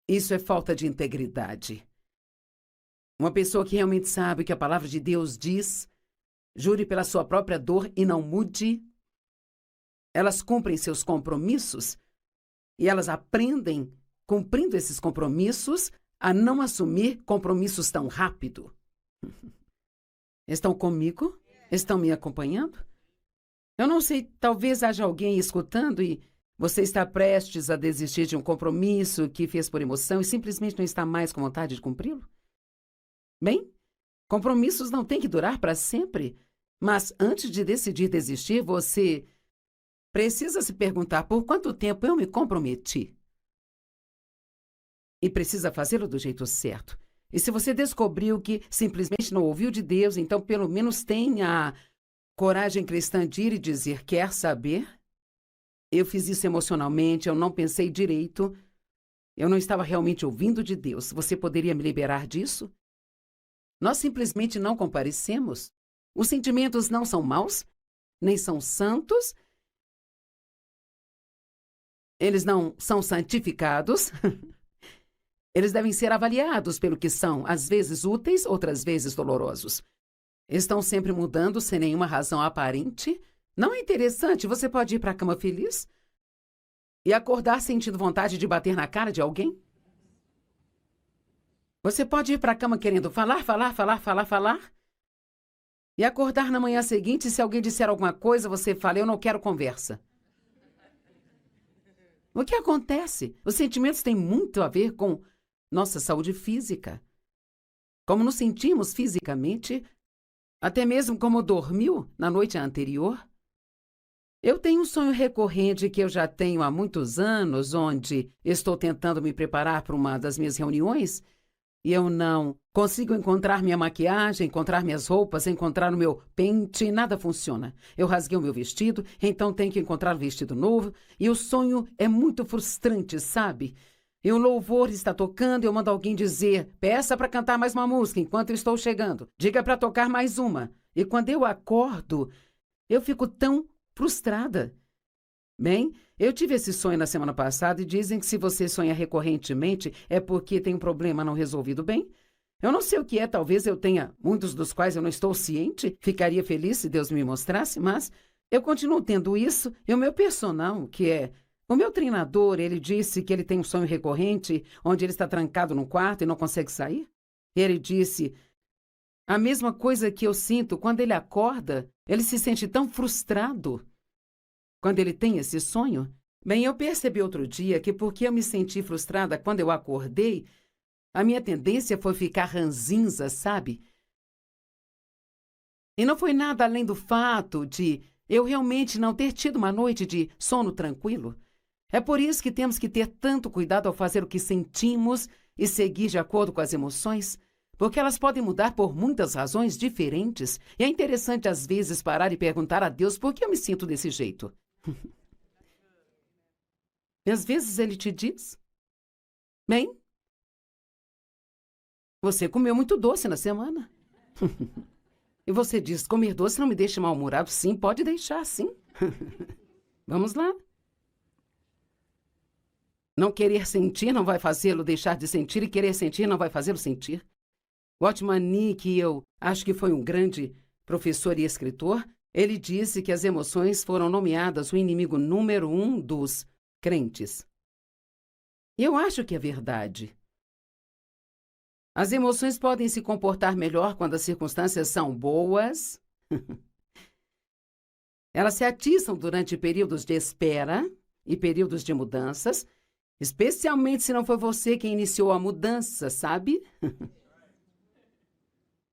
Isso é falta de integridade. Uma pessoa que realmente sabe o que a palavra de Deus diz, jure pela sua própria dor e não mude. Elas cumprem seus compromissos e elas aprendem, cumprindo esses compromissos, a não assumir compromissos tão rápido. Estão comigo? Estão me acompanhando? Eu não sei, talvez haja alguém escutando e você está prestes a desistir de um compromisso que fez por emoção e simplesmente não está mais com vontade de cumpri-lo? Bem, compromissos não têm que durar para sempre, mas antes de decidir desistir, você precisa se perguntar por quanto tempo eu me comprometi. E precisa fazê-lo do jeito certo. E se você descobriu que simplesmente não ouviu de Deus, então pelo menos tenha a coragem cristã de ir e dizer, quer saber? Eu fiz isso emocionalmente, eu não pensei direito, eu não estava realmente ouvindo de Deus. Você poderia me liberar disso? Nós simplesmente não comparecemos. Os sentimentos não são maus, nem são santos. Eles não são santificados. Eles devem ser avaliados pelo que são, às vezes úteis, outras vezes dolorosos. Estão sempre mudando sem nenhuma razão aparente. Não é interessante? Você pode ir para a cama feliz e acordar sentindo vontade de bater na cara de alguém? Você pode ir para a cama querendo falar e acordar na manhã seguinte e se alguém disser alguma coisa, você fala, eu não quero conversa. O que acontece? Os sentimentos têm muito a ver com nossa saúde física. Como nos sentimos fisicamente, até mesmo como dormiu na noite anterior. Eu tenho um sonho recorrente que eu já tenho há muitos anos, onde estou tentando me preparar para uma das minhas reuniões e eu não consigo encontrar minha maquiagem, encontrar minhas roupas, encontrar o meu pente, nada funciona. Eu rasguei o meu vestido, então tenho que encontrar um vestido novo e o sonho é muito frustrante, sabe? E o louvor está tocando e eu mando alguém dizer, peça para cantar mais uma música enquanto eu estou chegando. Diga para tocar mais uma. E quando eu acordo, eu fico tão frustrada. Bem, eu tive esse sonho na semana passada e dizem que se você sonha recorrentemente é porque tem um problema não resolvido bem. Eu não sei o que é, talvez eu tenha muitos dos quais eu não estou ciente. Ficaria feliz se Deus me mostrasse, mas eu continuo tendo isso. E o meu personal, que é o meu treinador, ele disse que ele tem um sonho recorrente onde ele está trancado num quarto e não consegue sair. Ele disse a mesma coisa que eu sinto quando ele acorda, ele se sente tão frustrado. Quando ele tem esse sonho, bem, eu percebi outro dia que porque eu me senti frustrada quando eu acordei, a minha tendência foi ficar ranzinza, sabe? E não foi nada além do fato de eu realmente não ter tido uma noite de sono tranquilo. É por isso que temos que ter tanto cuidado ao fazer o que sentimos e seguir de acordo com as emoções, porque elas podem mudar por muitas razões diferentes. E é interessante, às vezes, parar e perguntar a Deus por que eu me sinto desse jeito. E às vezes ele te diz, bem, você comeu muito doce na semana. E você diz, comer doce não me deixa mal-humorado. Sim, pode deixar, sim. Vamos lá. Não querer sentir não vai fazê-lo deixar de sentir e querer sentir não vai fazê-lo sentir. Watchman Nee, que eu acho que foi um grande professor e escritor, ele disse que as emoções foram nomeadas o inimigo número 1 dos crentes. E eu acho que é verdade. As emoções podem se comportar melhor quando as circunstâncias são boas. Elas se atiçam durante períodos de espera e períodos de mudanças, especialmente se não foi você quem iniciou a mudança, sabe?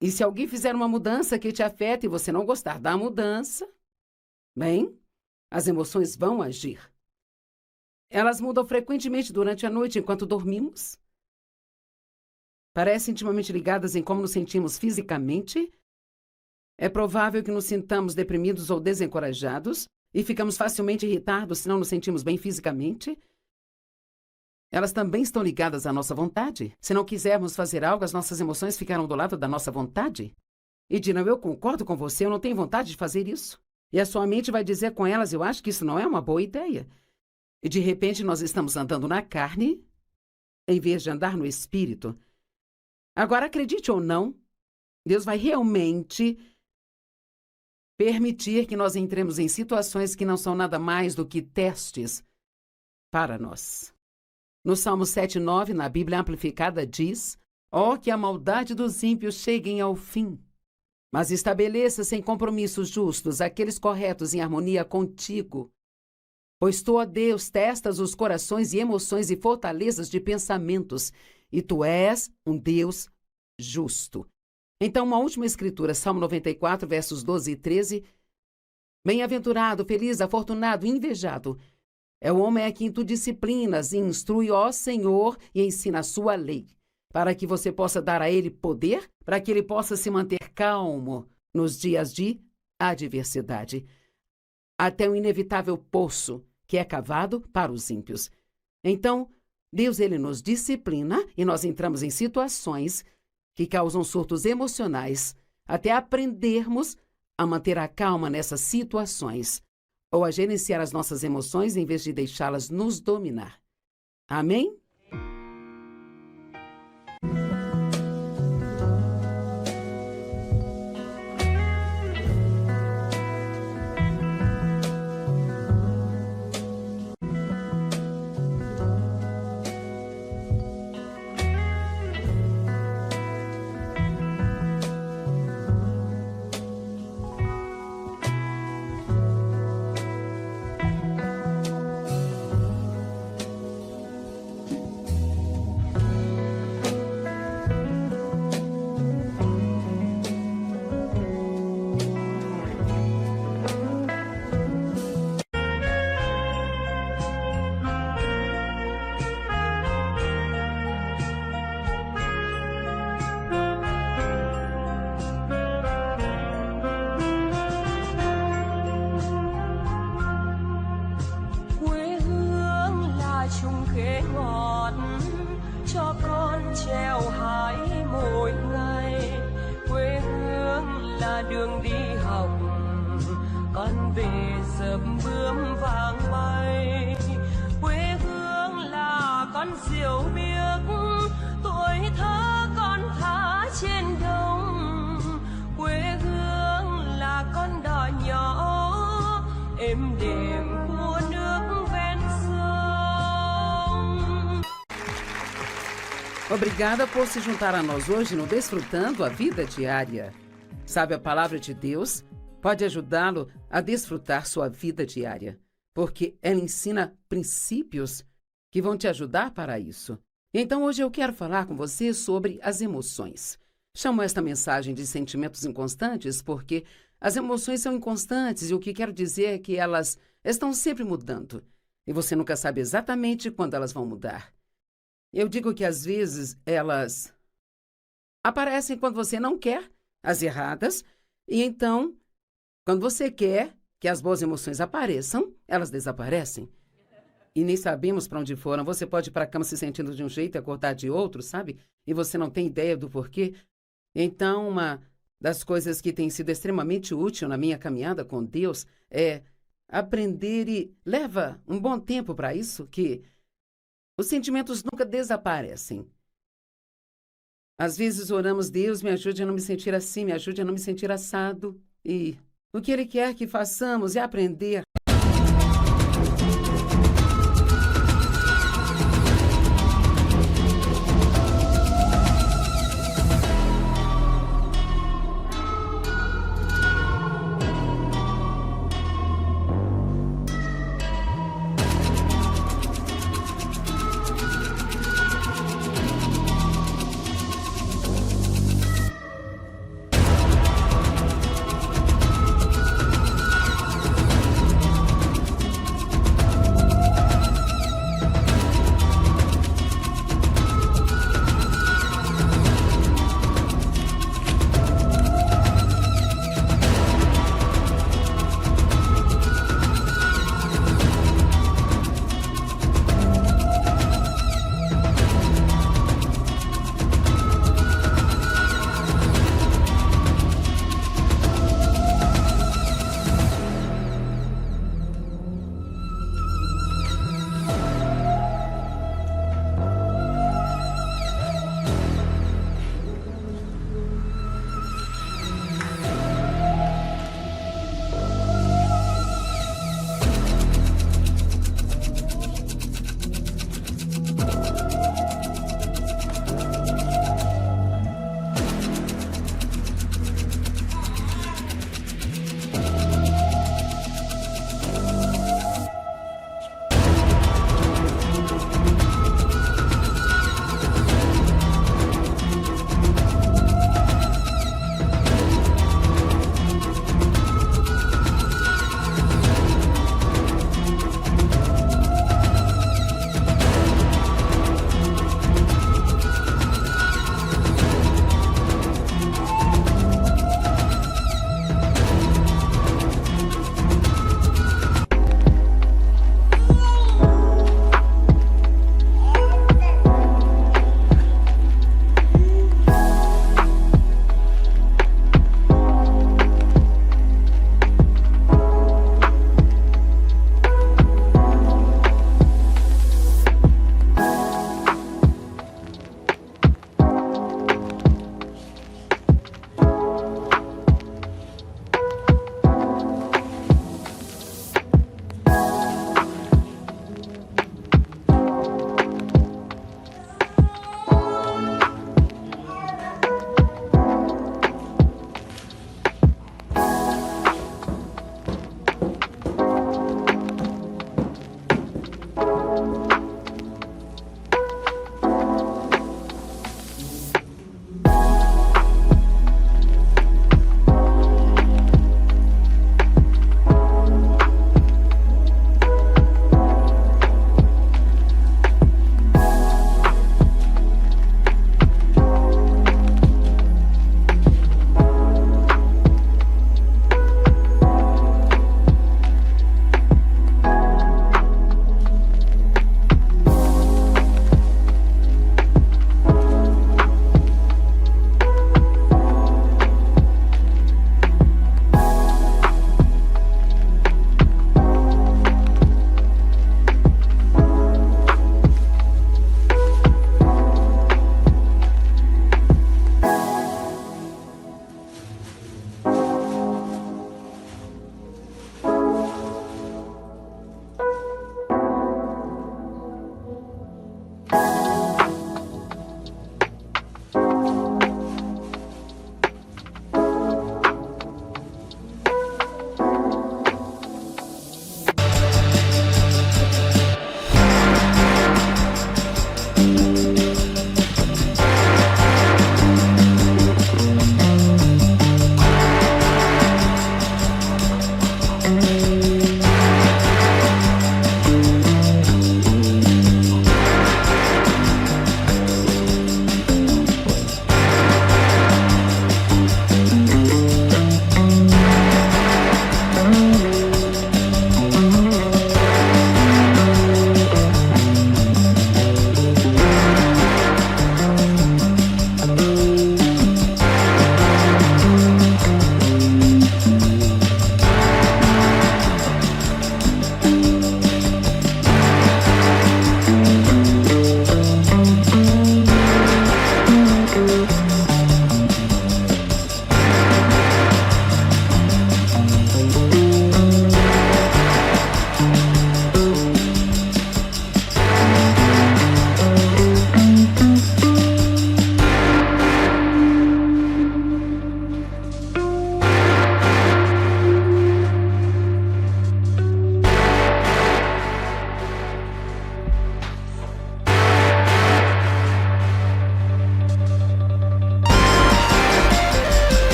E se alguém fizer uma mudança que te afeta e você não gostar da mudança, bem, as emoções vão agir. Elas mudam frequentemente durante a noite enquanto dormimos. parecem intimamente ligadas em como nos sentimos fisicamente. É provável que nos sintamos deprimidos ou desencorajados e ficamos facilmente irritados se não nos sentimos bem fisicamente. Elas também estão ligadas à nossa vontade. Se não quisermos fazer algo, as nossas emoções ficarão do lado da nossa vontade. E dirão, eu concordo com você, eu não tenho vontade de fazer isso. E a sua mente vai dizer com elas, eu acho que isso não é uma boa ideia. E de repente nós estamos andando na carne, em vez de andar no espírito. Agora, acredite ou não, Deus vai realmente permitir que nós entremos em situações que não são nada mais do que testes para nós. No Salmo 7:9, na Bíblia Amplificada, diz: ó, que a maldade dos ímpios cheguem ao fim, mas estabeleça sem compromissos justos aqueles corretos em harmonia contigo. Pois tu, ó Deus, testas os corações e emoções e fortalezas de pensamentos, e tu és um Deus justo. Então, uma última escritura, Salmo 94, versos 12 e 13. Bem-aventurado, feliz, afortunado, invejado é o homem a quem tu disciplinas e instrui, ó Senhor, e ensina a sua lei, para que você possa dar a ele poder, para que ele possa se manter calmo nos dias de adversidade, até o inevitável poço que é cavado para os ímpios. Então, Deus, ele nos disciplina e nós entramos em situações que causam surtos emocionais, até aprendermos a manter a calma nessas situações, ou a gerenciar as nossas emoções em vez de deixá-las nos dominar. Amém? Cho con treo hái mỗi ngày, quê hương là đường đi học, con về dợm bướm vàng bay. Quê hương là con diều biếc, tuổi thơ con thả trên đồng. Quê hương là con đò nhỏ êm đềm của nước ven sông. Obrigada por se juntar a nós hoje no Desfrutando a Vida Diária. Sabe, a palavra de Deus pode ajudá-lo a desfrutar sua vida diária, porque ela ensina princípios que vão te ajudar para isso. Então, hoje eu quero falar com você sobre as emoções. Chamo esta mensagem de sentimentos inconstantes porque as emoções são inconstantes e o que quero dizer é que elas estão sempre mudando e você nunca sabe exatamente quando elas vão mudar. Eu digo que às vezes elas aparecem quando você não quer, as erradas, e então, quando você quer que as boas emoções apareçam, elas desaparecem. E nem sabemos para onde foram. Você pode ir para a cama se sentindo de um jeito e acordar de outro, sabe? E você não tem ideia do porquê. Então, uma das coisas que tem sido extremamente útil na minha caminhada com Deus é aprender, e leva um bom tempo para isso, que os sentimentos nunca desaparecem. Às vezes oramos, Deus, me ajude a não me sentir assim, me ajude a não me sentir assado. E o que Ele quer que façamos é aprender